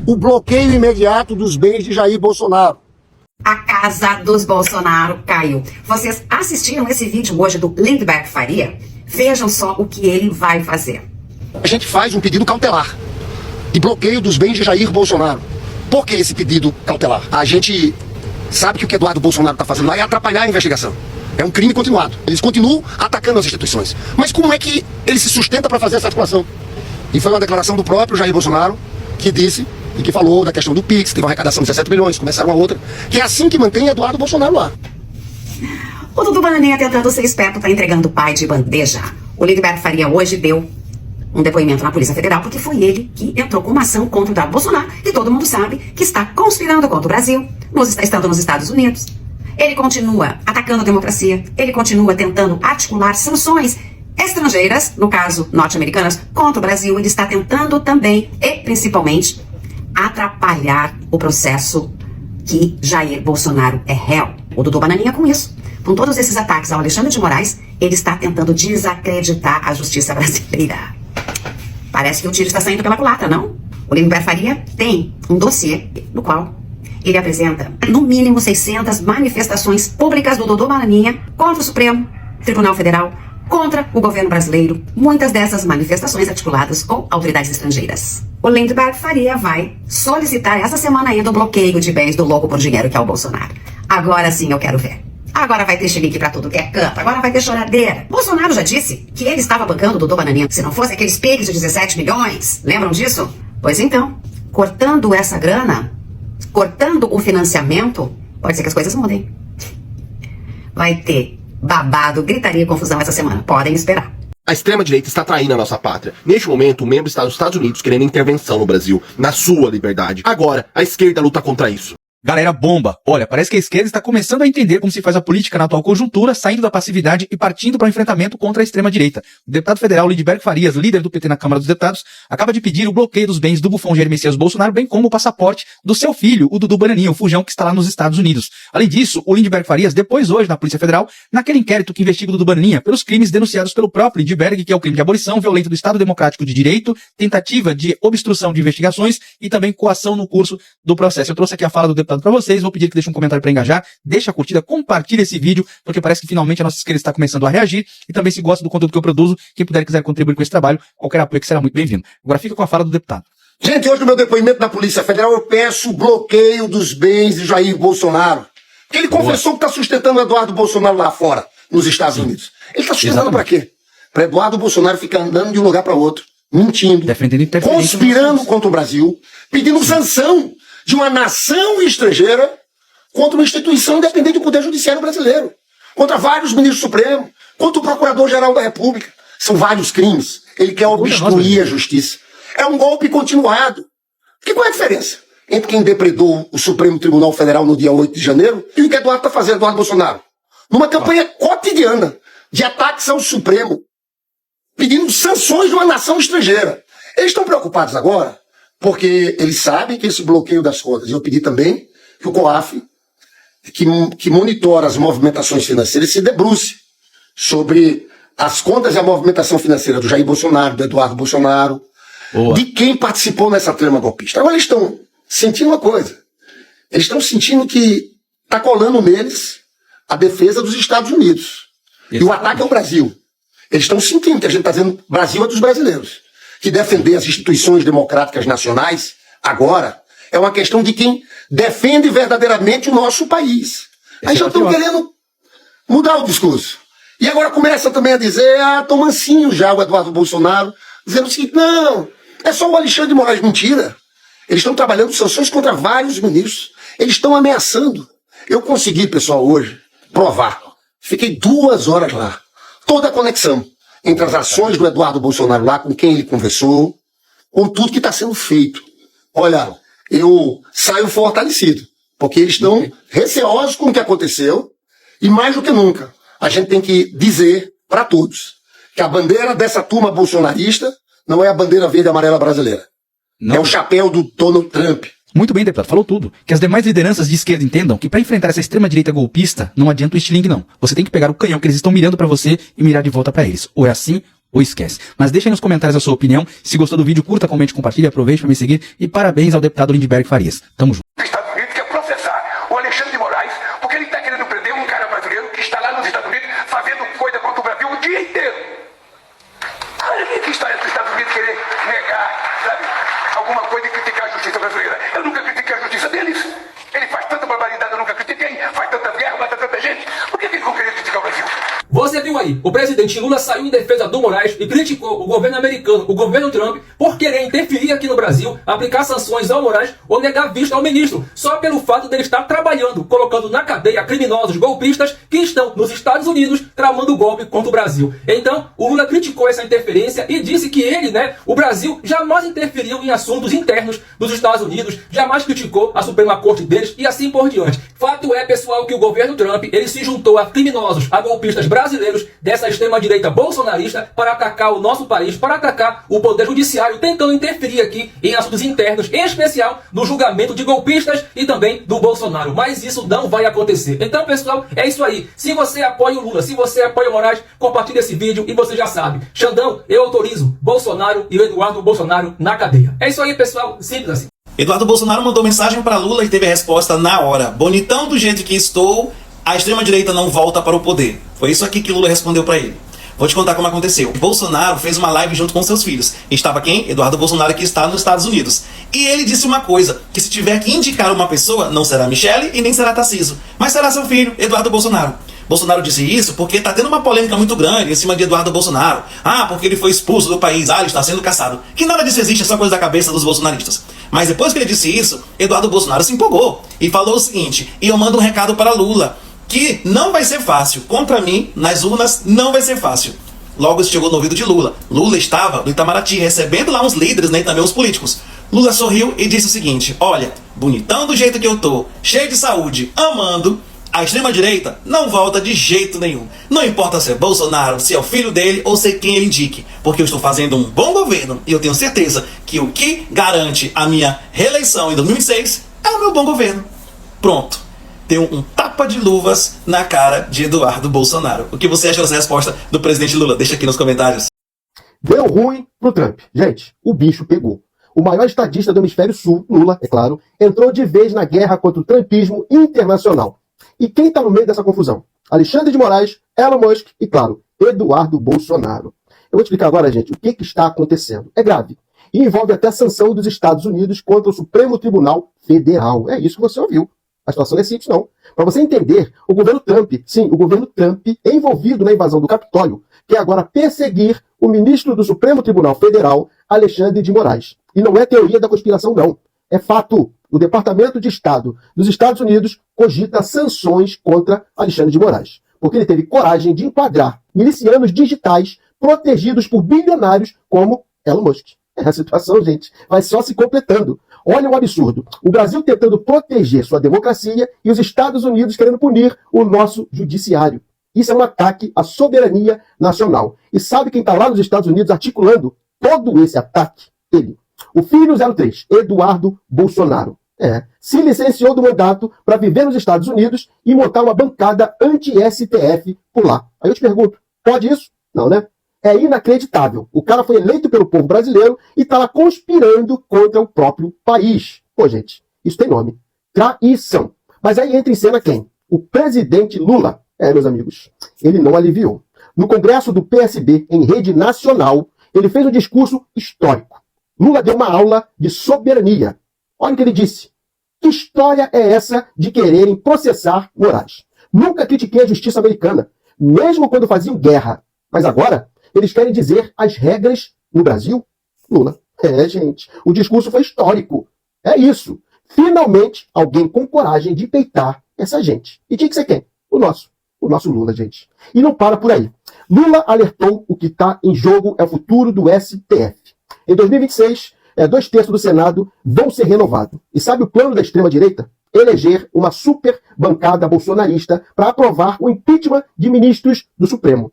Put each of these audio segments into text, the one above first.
o bloqueio imediato dos bens de Jair Bolsonaro. A casa dos Bolsonaro caiu. Vocês assistiram esse vídeo hoje do Lindbergh Faria? Vejam só o que ele vai fazer. A gente faz um pedido cautelar de bloqueio dos bens de Jair Bolsonaro. Por que esse pedido cautelar? A gente sabe que o que Eduardo Bolsonaro está fazendo lá é atrapalhar a investigação. É um crime continuado. Eles continuam atacando as instituições. Mas como é que ele se sustenta para fazer essa articulação? E foi uma declaração do próprio Jair Bolsonaro que disse e que falou da questão do PIX, teve uma arrecadação de 17 bilhões, começaram a outra, que é assim que mantém Eduardo Bolsonaro lá. O Dudu Bananinha, tentando ser esperto, tá entregando o pai de bandeja. O Lindbergh Faria hoje deu um depoimento na Polícia Federal, porque foi ele que entrou com uma ação contra o Eduardo Bolsonaro, que todo mundo sabe que está conspirando contra o Brasil, estando nos Estados Unidos. Ele continua atacando a democracia, ele continua tentando articular sanções estrangeiras, no caso norte-americanas, contra o Brasil. Ele está tentando também, e principalmente, atrapalhar o processo que Jair Bolsonaro é réu. O Dudu Bananinha, com isso, com todos esses ataques ao Alexandre de Moraes, ele está tentando desacreditar a justiça brasileira. Parece que o tiro está saindo pela culatra, não? O Lindbergh Faria tem um dossiê no qual ele apresenta, no mínimo, 600 manifestações públicas do Dudu Bananinha contra o Supremo Tribunal Federal, contra o governo brasileiro, muitas dessas manifestações articuladas com autoridades estrangeiras. O Lindbergh Faria vai solicitar essa semana ainda o bloqueio de bens do louco por dinheiro, que é o Bolsonaro. Agora sim eu quero ver. Agora vai ter chilique pra tudo que é canto, agora vai ter choradeira. Bolsonaro já disse que ele estava bancando o Dudu Bananinha se não fosse aqueles PIX de 17 milhões. Lembram disso? Pois então, cortando essa grana, cortando o financiamento, pode ser que as coisas mudem. Vai ter babado, gritaria e confusão essa semana. Podem esperar. A extrema-direita está traindo a nossa pátria. Neste momento, o membro está nos Estados Unidos querendo intervenção no Brasil, na sua liberdade. Agora, a esquerda luta contra isso. Galera, bomba! Olha, parece que a esquerda está começando a entender como se faz a política na atual conjuntura, saindo da passividade e partindo para o enfrentamento contra a extrema-direita. O deputado federal Lindbergh Farias, líder do PT na Câmara dos Deputados, acaba de pedir o bloqueio dos bens do bufão Jair Messias Bolsonaro, bem como o passaporte do seu filho, o Dudu Bananinha, o fujão que está lá nos Estados Unidos. Além disso, o Lindbergh Farias depôs hoje na Polícia Federal, naquele inquérito que investiga o Dudu Bananinha, pelos crimes denunciados pelo próprio Lindbergh, que é o crime de abolição violenta do Estado Democrático de Direito, tentativa de obstrução de investigações e também coação no curso do processo. Eu trouxe aqui a fala do deputado para vocês, vou pedir que deixe um comentário para engajar, deixa a curtida, compartilha esse vídeo, porque parece que finalmente a nossa esquerda está começando a reagir, e também se gosta do conteúdo que eu produzo, quem puder e quiser contribuir com esse trabalho, qualquer apoio que será muito bem-vindo. Agora fica com a fala do deputado. Gente, hoje no meu depoimento na Polícia Federal eu peço o bloqueio dos bens de Jair Bolsonaro. Porque ele confessou que está sustentando o Eduardo Bolsonaro lá fora, nos Estados Unidos. Ele está sustentando para quê? Para Eduardo Bolsonaro ficar andando de um lugar para outro, mentindo, conspirando contra o Brasil, pedindo sanção de uma nação estrangeira contra uma instituição independente do Poder Judiciário brasileiro, contra vários ministros supremos, contra o Procurador-Geral da República. São vários crimes. Ele quer obstruir a justiça. É um golpe continuado. Porque qual é a diferença entre quem depredou o Supremo Tribunal Federal no dia 8 de janeiro e o que Eduardo está fazendo, Eduardo Bolsonaro? Numa campanha cotidiana de ataques ao Supremo, pedindo sanções de uma nação estrangeira. Eles estão preocupados agora porque eles sabem que esse bloqueio das contas, e eu pedi também que o COAF, que monitora as movimentações financeiras, se debruce sobre as contas e a movimentação financeira do Jair Bolsonaro, do Eduardo Bolsonaro, de quem participou nessa trama golpista. Agora eles estão sentindo uma coisa. Eles estão sentindo que está colando neles a defesa dos Estados Unidos. E o ataque ao Brasil. Eles estão sentindo que a gente está dizendo Brasil é dos brasileiros. Que defender as instituições democráticas nacionais, agora, é uma questão de quem defende verdadeiramente o nosso país. Aí já estão querendo mudar o discurso. E agora começa também a dizer, tão mansinho já o Eduardo Bolsonaro, dizendo o seguinte, não, é só o Alexandre de Moraes. Mentira. Eles estão trabalhando sanções contra vários ministros. Eles estão ameaçando. Eu consegui, pessoal, hoje, provar. Fiquei 2 horas lá. Toda a conexão entre as ações do Eduardo Bolsonaro lá, com quem ele conversou, com tudo que está sendo feito. Olha, eu saio fortalecido, porque eles estão receosos com o que aconteceu, e mais do que nunca, a gente tem que dizer para todos que a bandeira dessa turma bolsonarista não é a bandeira verde e amarela brasileira. Não. É o chapéu do Donald Trump. Muito bem, deputado, falou tudo. Que as demais lideranças de esquerda entendam que para enfrentar essa extrema-direita golpista, não adianta o estilingue, não. Você tem que pegar o canhão que eles estão mirando para você e mirar de volta para eles. Ou é assim, ou ou esquece. Mas deixa aí nos comentários a sua opinião. Se gostou do vídeo, curta, comente, compartilhe, aproveite para me seguir. E parabéns ao deputado Lindbergh Farias. Tamo junto. Os Estados Unidos quer processar o Alexandre de Moraes porque ele está querendo prender um cara brasileiro que está lá nos Estados Unidos fazendo coisa contra o Brasil o dia inteiro. Olha que história dos Estados Unidos querer negar, sabe, alguma coisa e criticar a justiça brasileira. Eu nunca critiquei a justiça deles. Ele faz tanta barbaridade, eu nunca critiquei. Faz tanta guerra, mata tanta gente. Por que eles vão querer criticar o Brasil? Você viu aí, o presidente Lula saiu em defesa do Moraes e criticou o governo americano, o governo Trump, por querer interferir aqui no Brasil, aplicar sanções ao Moraes ou negar vista ao ministro, só pelo fato dele estar trabalhando, colocando na cadeia criminosos golpistas que estão nos Estados Unidos tramando golpe contra o Brasil. Então, o Lula criticou essa interferência e disse que ele, o Brasil, jamais interferiu em assuntos internos dos Estados Unidos, jamais criticou a Suprema Corte deles e assim por diante. Fato é, pessoal, que o governo Trump, ele se juntou a criminosos, a golpistas brasileiros dessa extrema-direita bolsonarista para atacar o nosso país, para atacar o poder judiciário, tentando interferir aqui em assuntos internos, em especial no julgamento de golpistas e também do Bolsonaro. Mas isso não vai acontecer. Então, pessoal, é isso aí. Se você apoia o Lula, se você apoia o Moraes, compartilhe esse vídeo e você já sabe. Xandão, eu autorizo Bolsonaro e o Eduardo Bolsonaro na cadeia. É isso aí, pessoal. Simples assim. Eduardo Bolsonaro mandou mensagem para Lula e teve a resposta na hora. Bonitão do jeito que estou, a extrema-direita não volta para o poder. Foi isso aqui que Lula respondeu para ele. Vou te contar como aconteceu. Bolsonaro fez uma live junto com seus filhos. Estava quem? Eduardo Bolsonaro, que está nos Estados Unidos. E ele disse uma coisa, que se tiver que indicar uma pessoa, não será Michele e nem será Tarcísio, mas será seu filho, Eduardo Bolsonaro. Bolsonaro disse isso porque está tendo uma polêmica muito grande em cima de Eduardo Bolsonaro. Porque ele foi expulso do país, ele está sendo caçado. Que nada disso existe, é só coisa da cabeça dos bolsonaristas. Mas depois que ele disse isso, Eduardo Bolsonaro se empolgou e falou o seguinte, e eu mando um recado para Lula, que não vai ser fácil. Contra mim, nas urnas, não vai ser fácil. Logo isso chegou no ouvido de Lula. Lula estava no Itamaraty, recebendo lá uns líderes, e também os políticos. Lula sorriu e disse o seguinte, olha, bonitão do jeito que eu tô, cheio de saúde, amando, a extrema-direita não volta de jeito nenhum. Não importa se é Bolsonaro, se é o filho dele ou se é quem ele indique, porque eu estou fazendo um bom governo e eu tenho certeza que o que garante a minha reeleição em 2026 é o meu bom governo. Pronto. Deu um tapa de luvas na cara de Eduardo Bolsonaro. O que você acha dessa resposta do presidente Lula? Deixa aqui nos comentários. Deu ruim pro Trump. Gente, o bicho pegou. O maior estadista do hemisfério sul, Lula, é claro, entrou de vez na guerra contra o trumpismo internacional. E quem está no meio dessa confusão? Alexandre de Moraes, Elon Musk e, claro, Eduardo Bolsonaro. Eu vou explicar agora, gente, o que está acontecendo. É grave. E envolve até a sanção dos Estados Unidos contra o Supremo Tribunal Federal. É isso que você ouviu. A situação não é simples, não. Para você entender, o governo Trump, sim, o governo Trump é envolvido na invasão do Capitólio, quer agora perseguir o ministro do Supremo Tribunal Federal, Alexandre de Moraes. E não é teoria da conspiração, não. É fato. O Departamento de Estado dos Estados Unidos cogita sanções contra Alexandre de Moraes, porque ele teve coragem de enquadrar milicianos digitais protegidos por bilionários como Elon Musk. A situação, gente, vai só se completando. Olha o absurdo. O Brasil tentando proteger sua democracia e os Estados Unidos querendo punir o nosso judiciário. Isso é um ataque à soberania nacional. E sabe quem está lá nos Estados Unidos articulando todo esse ataque? Ele. O filho 03, Eduardo Bolsonaro. Se licenciou do mandato para viver nos Estados Unidos e montar uma bancada anti-STF por lá. Aí eu te pergunto, pode isso? Não, né? É inacreditável. O cara foi eleito pelo povo brasileiro e está lá conspirando contra o próprio país. Pô, gente, isso tem nome. Traição. Mas aí entra em cena quem? O presidente Lula. Meus amigos, ele não aliviou. No congresso do PSB, em rede nacional, ele fez um discurso histórico. Lula deu uma aula de soberania. Olha o que ele disse. Que história é essa de quererem processar Moraes? Nunca critiquei a justiça americana, mesmo quando faziam guerra. Mas agora, eles querem dizer as regras no Brasil? Lula. Gente, o discurso foi histórico. É isso. Finalmente, alguém com coragem de peitar essa gente. E tinha que ser quem? O nosso Lula, gente. E não para por aí. Lula alertou o que está em jogo é o futuro do STF. Em 2026, 2/3 do Senado vão ser renovados. E sabe o plano da extrema-direita? Eleger uma super bancada bolsonarista para aprovar o impeachment de ministros do Supremo.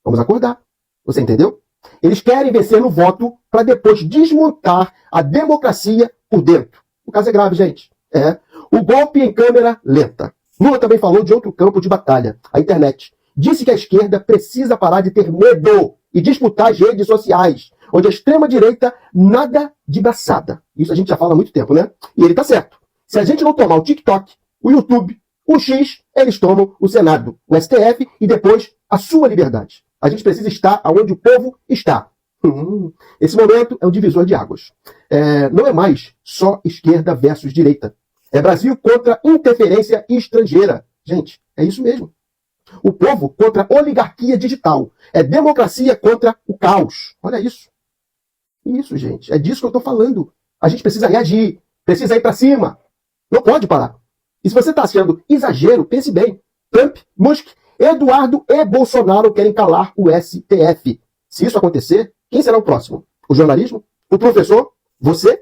Vamos acordar. Você entendeu? Eles querem vencer no voto para depois desmontar a democracia por dentro. O caso é grave, gente. O golpe em câmera lenta. Lula também falou de outro campo de batalha, a internet. Disse que a esquerda precisa parar de ter medo e disputar as redes sociais, onde a extrema-direita nada de braçada. Isso a gente já fala há muito tempo, né? E ele tá certo. Se a gente não tomar o TikTok, o YouTube, o X, eles tomam o Senado, o STF e depois a sua liberdade. A gente precisa estar onde o povo está. Esse momento é um divisor de águas. Não é mais só esquerda versus direita. É Brasil contra interferência estrangeira. Gente, é isso mesmo. O povo contra a oligarquia digital. É democracia contra o caos. Olha isso. Isso, gente. É disso que eu estou falando. A gente precisa reagir. Precisa ir para cima. Não pode parar. E se você está achando exagero, pense bem. Trump, Musk, Eduardo e Bolsonaro querem calar o STF. Se isso acontecer, quem será o próximo? O jornalismo? O professor? Você?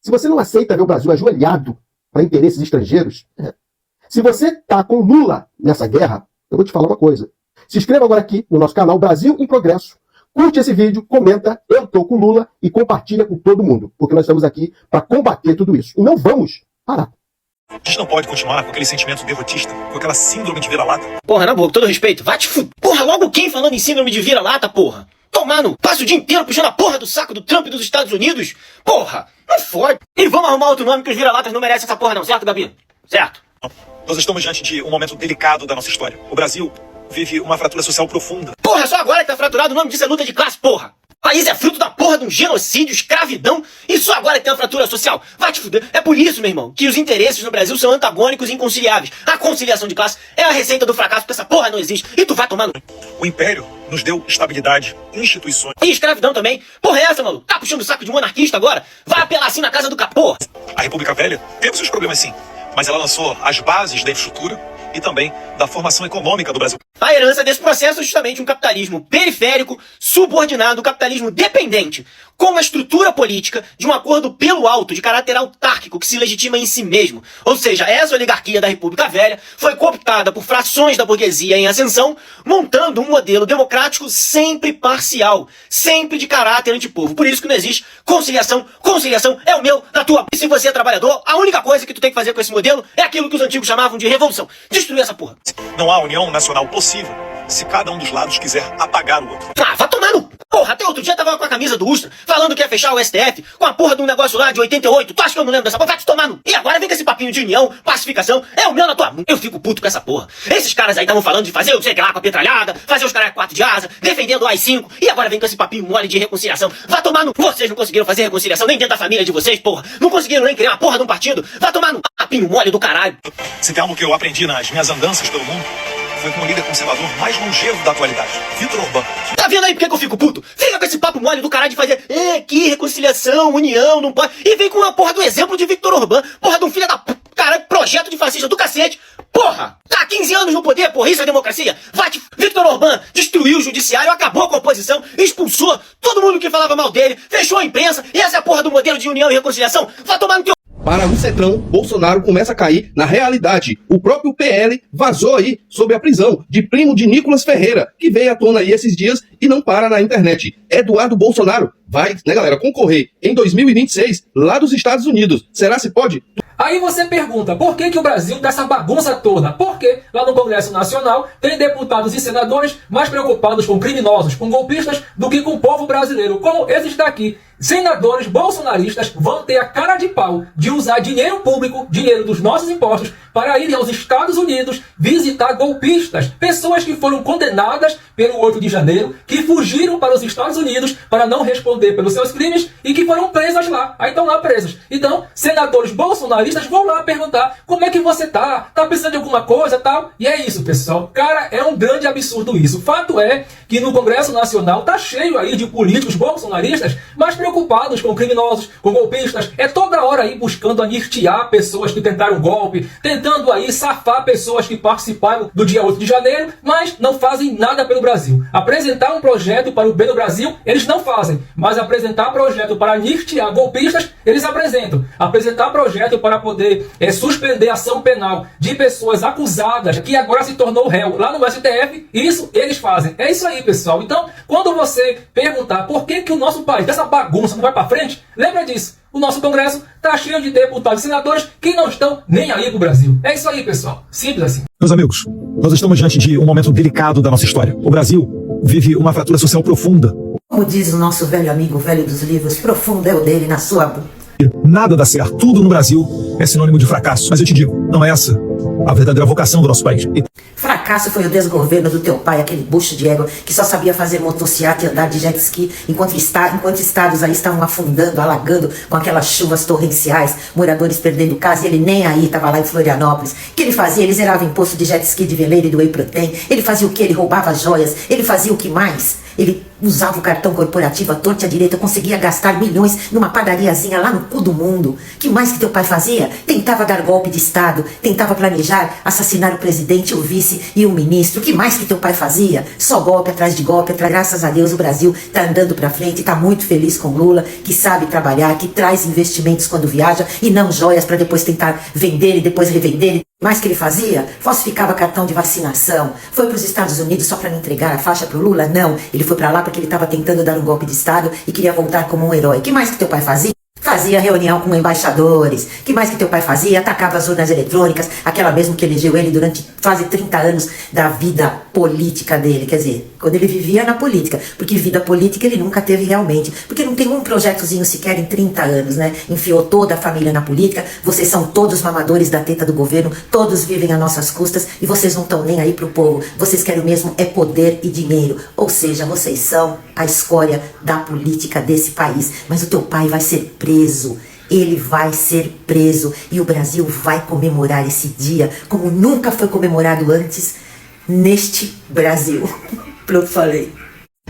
Se você não aceita ver o Brasil ajoelhado para interesses estrangeiros, se você está com Lula nessa guerra, eu vou te falar uma coisa. Se inscreva agora aqui no nosso canal Brasil em Progresso. Curte esse vídeo, comenta, eu tô com Lula e compartilha com todo mundo. Porque nós estamos aqui para combater tudo isso. E não vamos parar. A gente não pode continuar com aquele sentimento derrotista, com aquela síndrome de vira-lata. Porra, na boa, com todo respeito, vai te fuder. Porra, logo quem falando em síndrome de vira-lata, porra? Tomando, passa o dia inteiro puxando a porra do saco do Trump e dos Estados Unidos. Porra, não fode. E vamos arrumar outro nome que os vira-latas não merecem essa porra não, certo, Gabi? Certo. Nós estamos diante de um momento delicado da nossa história. O Brasil vive uma fratura social profunda. Porra, só agora que tá fraturado, o nome disso é luta de classe, porra. O país é fruto da porra de um genocídio, escravidão, e só agora que tem uma fratura social. Vai te fuder. É por isso, meu irmão, que os interesses no Brasil são antagônicos e inconciliáveis. A conciliação de classe é a receita do fracasso, porque essa porra não existe. E tu vai tomando. O Império nos deu estabilidade, instituições. E escravidão também. Porra é essa, maluco? Tá puxando o saco de um anarquista agora? Vai apelar assim na casa do capô. A República Velha teve seus problemas sim, mas ela lançou as bases da infraestrutura e também da formação econômica do Brasil. A herança desse processo é justamente um capitalismo periférico, subordinado, um capitalismo dependente, com uma estrutura política de um acordo pelo alto, de caráter autárquico, que se legitima em si mesmo. Ou seja, essa oligarquia da República Velha foi cooptada por frações da burguesia em ascensão, montando um modelo democrático sempre parcial, sempre de caráter antipovo. Por isso que não existe conciliação. Conciliação é o meu da tua. E se você é trabalhador, a única coisa que tu tem que fazer com esse modelo é aquilo que os antigos chamavam de revolução. Destruir essa porra. Não há união nacional possível se cada um dos lados quiser apagar o outro. Ah, vai tomar no... Porra, até outro dia tava com a camisa do Ustra, falando que ia fechar o STF, com a porra de um negócio lá de 88. Tu acha que eu não lembro dessa porra? Vai te tomar no... E agora vem com esse papinho de união, pacificação, é o meu na tua... Eu fico puto com essa porra. Esses caras aí estavam falando de fazer o sei lá com a petralhada, fazer os caras 4 de asa, defendendo o AI-5, e agora vem com esse papinho mole de reconciliação. Vai tomar no... Vocês não conseguiram fazer reconciliação nem dentro da família de vocês, porra. Não conseguiram nem criar uma porra de um partido. Vai tomar no... Papinho mole do caralho. Se tem algo que eu aprendi nas minhas andanças pelo mundo, foi com o líder conservador mais longevo da atualidade, Viktor Orbán. Tá vendo aí porque que eu fico puto? Fica com esse papo mole do caralho de fazer que reconciliação, união, não pode... E vem com a porra do exemplo de Viktor Orbán, porra de um filho da... Caralho, projeto de fascista do cacete. Porra, tá há 15 anos no poder, porra, isso é democracia. Vai te... Viktor Orbán destruiu o judiciário, acabou com a oposição, expulsou todo mundo que falava mal dele, fechou a imprensa, e essa é a porra do modelo de união e reconciliação. Vai tomar no teu... Para o Centrão, Bolsonaro começa a cair na realidade. O próprio PL vazou aí sobre a prisão de primo de Nicolas Ferreira, que veio à tona aí esses dias e não para na internet. Eduardo Bolsonaro vai, né, galera, concorrer em 2026 lá dos Estados Unidos. Será se pode? Aí você pergunta, por que o Brasil tá essa bagunça toda? Porque lá no Congresso Nacional tem deputados e senadores mais preocupados com criminosos, com golpistas, do que com o povo brasileiro, como esses daqui. Senadores bolsonaristas vão ter a cara de pau de usar dinheiro público, dinheiro dos nossos impostos, para irem aos Estados Unidos visitar golpistas, pessoas que foram condenadas pelo 8 de janeiro, que fugiram para os Estados Unidos para não responder pelos seus crimes e que foram presas lá. Aí estão lá presas. Então, senadores bolsonaristas vão lá perguntar como é que você tá precisando de alguma coisa e tal. E é isso, pessoal. Cara, é um grande absurdo isso. O fato é que no Congresso Nacional tá cheio aí de políticos bolsonaristas, mas preocupados com criminosos, com golpistas, é toda hora aí buscando anistiar pessoas que tentaram golpe, tentando aí safar pessoas que participaram do dia 8 de janeiro, mas não fazem nada pelo Brasil. Apresentar um projeto para o bem do Brasil, eles não fazem, mas apresentar projeto para anistiar golpistas, eles apresentam. Apresentar projeto para poder suspender a ação penal de pessoas acusadas, que agora se tornou réu lá no STF, isso eles fazem. É isso aí, pessoal. Então, quando você perguntar por que o nosso país, dessa bagunça, não vai para frente, lembra disso. O nosso Congresso tá cheio de deputados e senadores que não estão nem aí pro Brasil. É isso aí, pessoal. Simples assim. Meus amigos, nós estamos diante de um momento delicado da nossa história. O Brasil vive uma fratura social profunda. Como diz o nosso velho amigo, o velho dos livros, profundo é o dele na sua boca. Nada dá certo. Tudo no Brasil é sinônimo de fracasso. Mas eu te digo, não é essa a verdadeira vocação do nosso país. Fracasso foi o desgoverno do teu pai, aquele bucho de égua que só sabia fazer motociata e andar de jet ski, enquanto estados aí estavam afundando, alagando com aquelas chuvas torrenciais, moradores perdendo casa, e ele nem aí estava lá em Florianópolis. O que ele fazia? Ele zerava imposto de jet ski, de veleiro e do whey protein. Ele fazia o que? Ele roubava joias. Ele fazia o que mais? Ele usava o cartão corporativo à torta e à direita, conseguia gastar milhões numa padariazinha lá no cu do mundo. Que mais que teu pai fazia? Tentava dar golpe de Estado, tentava planejar assassinar o presidente, o vice e o ministro. Que mais que teu pai fazia? Só golpe atrás de golpe. Graças a Deus o Brasil está andando para frente, está muito feliz com Lula, que sabe trabalhar, que traz investimentos quando viaja e não joias para depois tentar vender e depois revender. Mais que ele fazia? Falsificava cartão de vacinação. Foi para os Estados Unidos só para não entregar a faixa pro Lula? Não. Ele foi para lá porque ele estava tentando dar um golpe de Estado e queria voltar como um herói. Que mais que teu pai fazia? Fazia reunião com embaixadores. Que mais que teu pai fazia? Atacava as urnas eletrônicas, aquela mesmo que elegeu ele durante quase 30 anos da vida política dele. Quer dizer, quando ele vivia na política. Porque vida política ele nunca teve realmente. Porque não tem um projetozinho sequer em 30 anos, né? Enfiou toda a família na política. Vocês são todos mamadores da teta do governo. Todos vivem às nossas custas. E vocês não estão nem aí pro povo. Vocês querem mesmo é poder e dinheiro. Ou seja, vocês são a escória da política desse país. Mas o teu pai vai ser preso. Ele vai ser preso e o Brasil vai comemorar esse dia como nunca foi comemorado antes neste Brasil. Pronto, falei.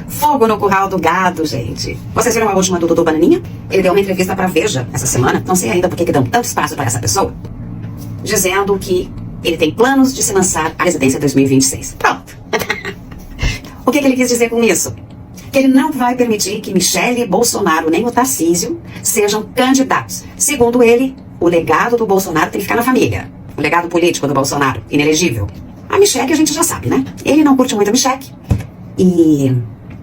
Fogo no curral do gado, gente. Vocês viram a última do Dudu Bananinha? Ele deu uma entrevista pra Veja essa semana. Não sei ainda por que dão tanto espaço pra essa pessoa. Dizendo que ele tem planos de se lançar à presidência em 2026. Pronto. O que ele quis dizer com isso? Que ele não vai permitir que Michele Bolsonaro nem o Tarcísio sejam candidatos. Segundo ele, o legado do Bolsonaro tem que ficar na família. O legado político do Bolsonaro, inelegível. A Michele a gente já sabe, né? Ele não curte muito a Michele. E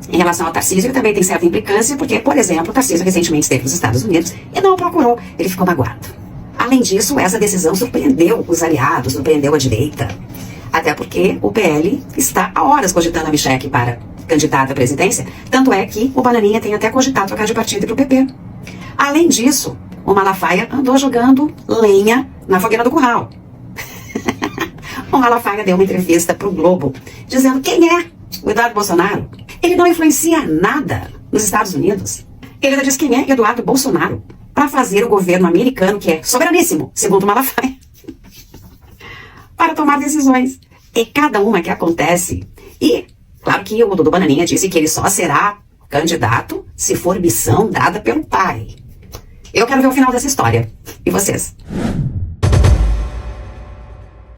em relação ao Tarcísio, ele também tem certa implicância, porque, por exemplo, o Tarcísio recentemente esteve nos Estados Unidos e não o procurou. Ele ficou magoado. Além disso, essa decisão surpreendeu os aliados, surpreendeu a direita. Até porque o PL está há horas cogitando a Michele para candidata à presidência, tanto é que o Bananinha tem até cogitado trocar de partido e pro PP. Além disso, o Malafaia andou jogando lenha na fogueira do curral. O Malafaia deu uma entrevista pro Globo, dizendo quem é o Eduardo Bolsonaro. Ele não influencia nada nos Estados Unidos. Ele ainda diz quem é Eduardo Bolsonaro para fazer o governo americano, que é soberaníssimo, segundo o Malafaia, para tomar decisões. E cada uma que acontece. E claro que o Dudu Bananinha disse que ele só será candidato se for missão dada pelo pai. Eu quero ver o final dessa história. E vocês?